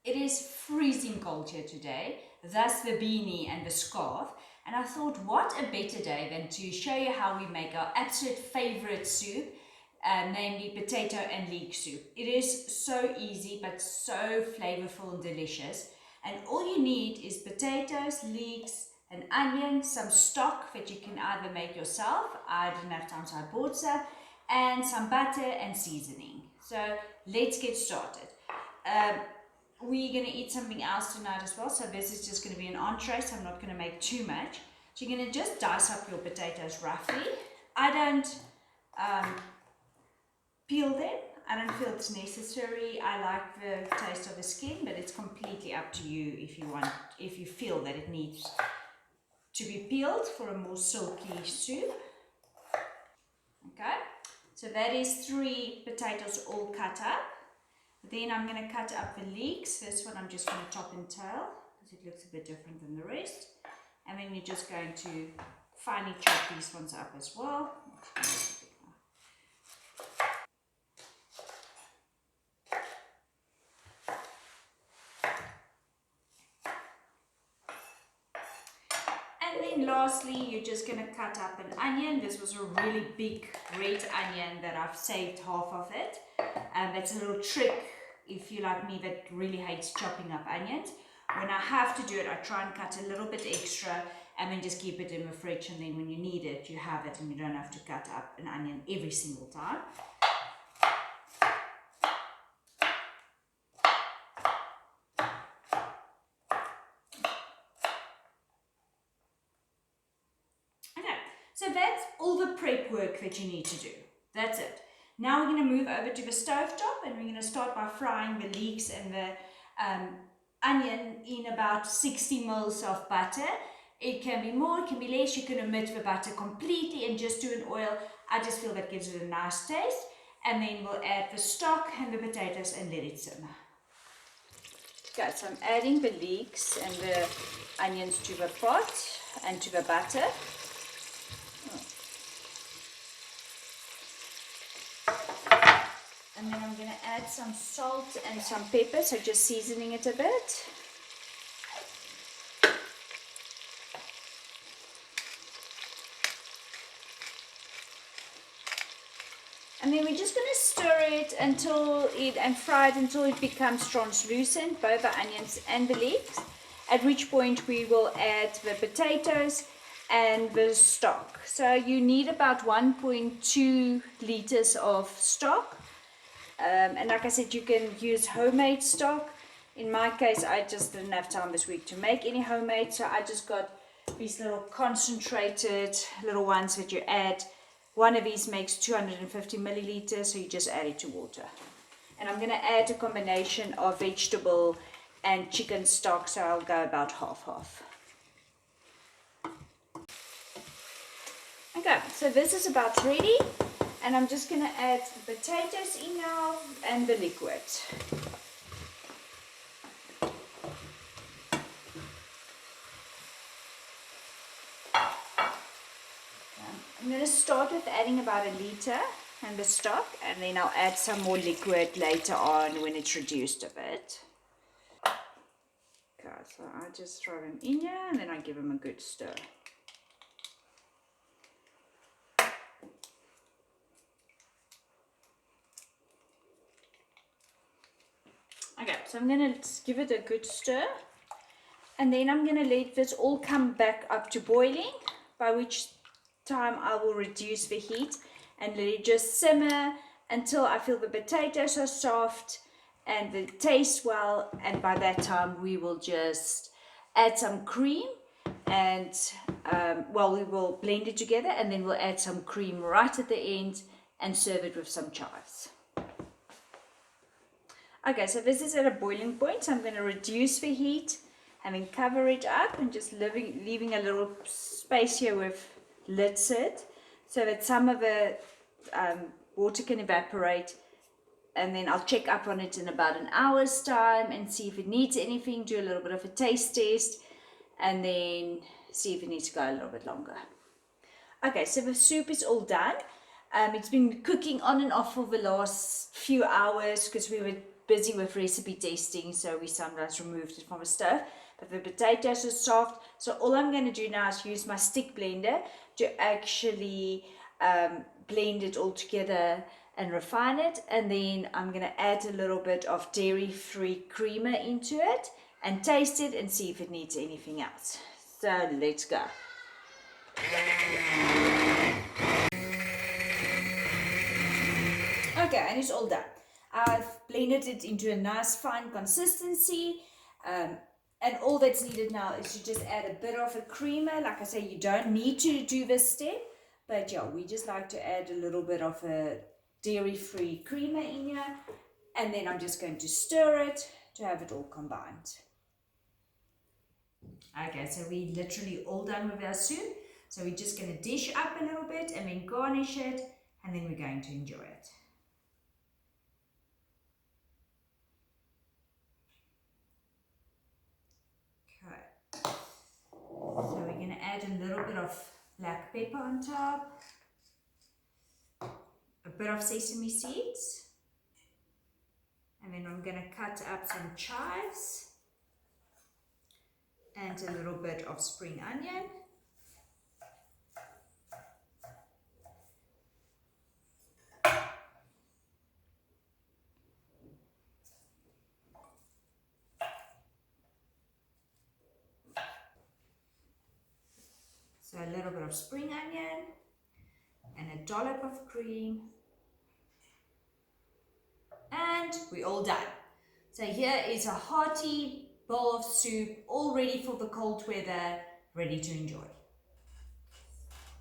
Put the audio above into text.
It is freezing cold here today, thus the beanie and the scarf. And I thought, what a better day than to show you how we make our absolute favorite soup, namely potato and leek soup. It is so easy but so flavorful and delicious. And all you need is potatoes, leeks, an onion, some stock that you can either make yourself. I didn't have time, so I bought some, and some butter and seasoning. So let's get started. We're going to eat something else tonight as well, so this is just going to be an entree, so I'm not going to make too much. So you're going to just dice up your potatoes roughly. I don't peel them. I don't feel it's necessary. I like the taste of the skin, but it's completely up to you if you feel that it needs to be peeled for a more silky soup. Okay, so that is 3 potatoes all cut up. Then I'm going to cut up the leeks. This one I'm just going to top and tail because it looks a bit different than the rest. And then you're just going to finely chop these ones up as well. And then lastly, you're just going to cut up an onion. This was a really big red onion that I've saved half of it. That's a little trick if you like me that really hates chopping up onions. When I have to do it, I try and cut a little bit extra and then just keep it in the fridge, and then when you need it, you have it and you don't have to cut up an onion every single time. Okay, so that's all the prep work that you need to do. That's it. Now we're going to move over to the stove top, and we're going to start by frying the leeks and the onion in about 60 mils of butter. It can be more, it can be less. You can omit the butter completely and just do an oil. I just feel that gives it a nice taste. And then we'll add the stock and the potatoes and let it simmer. Okay, so I'm adding the leeks and the onions to the pot and to the butter. And then I'm going to add some salt and some pepper, so just seasoning it a bit. And then we're just going to stir it and fry it until it becomes translucent, both the onions and the leeks, at which point we will add the potatoes and the stock. So you need about 1.2 liters of stock. And like I said, you can use homemade stock. In my case, I just didn't have time this week to make any homemade, so I just got these little concentrated little ones that you add. One of these makes 250 milliliters, so you just add it to water. And I'm going to add a combination of vegetable and chicken stock, so I'll go about half-half. Okay, so this is about ready. And I'm just going to add the potatoes in now and the liquid. I'm going to start with adding about 1 liter and the stock, and then I'll add some more liquid later on when it's reduced a bit. Okay, so I just throw them in here and then I give them a good stir. Okay, so I'm going to give it a good stir, and then I'm going to let this all come back up to boiling, by which time I will reduce the heat and let it just simmer until I feel the potatoes are soft and they taste well, and by that time we will just add some cream and we will blend it together, and then we'll add some cream right at the end and serve it with some chives. Okay, so this is at a boiling point, so I'm going to reduce the heat and then cover it up and just leaving a little space here with lid sit so that some of the water can evaporate, and then I'll check up on it in about an hour's time and see if it needs anything, do a little bit of a taste test, and then see if it needs to go a little bit longer. Okay, so the soup is all done. It's been cooking on and off for the last few hours because we were busy with recipe testing, so we sometimes removed it from the stove. But the potatoes are soft, so all I'm going to do now is use my stick blender to actually blend it all together and refine it. And then I'm going to add a little bit of dairy-free creamer into it and taste it and see if it needs anything else. So let's go. Okay, and it's all done. I've blended it into a nice fine consistency, and all that's needed now is to just add a bit of a creamer. Like I say, you don't need to do this step, but yeah, we just like to add a little bit of a dairy-free creamer in here, and then I'm just going to stir it to have it all combined. Okay, so we're literally all done with our soup. So we're just going to dish up a little bit and then garnish it, and then we're going to enjoy it. Okay, so we're going to add a little bit of black pepper on top, a bit of sesame seeds, and then I'm going to cut up some chives and a little bit of spring onion. So a little bit of spring onion and a dollop of cream, and we're all done. So here is a hearty bowl of soup, all ready for the cold weather, ready to enjoy.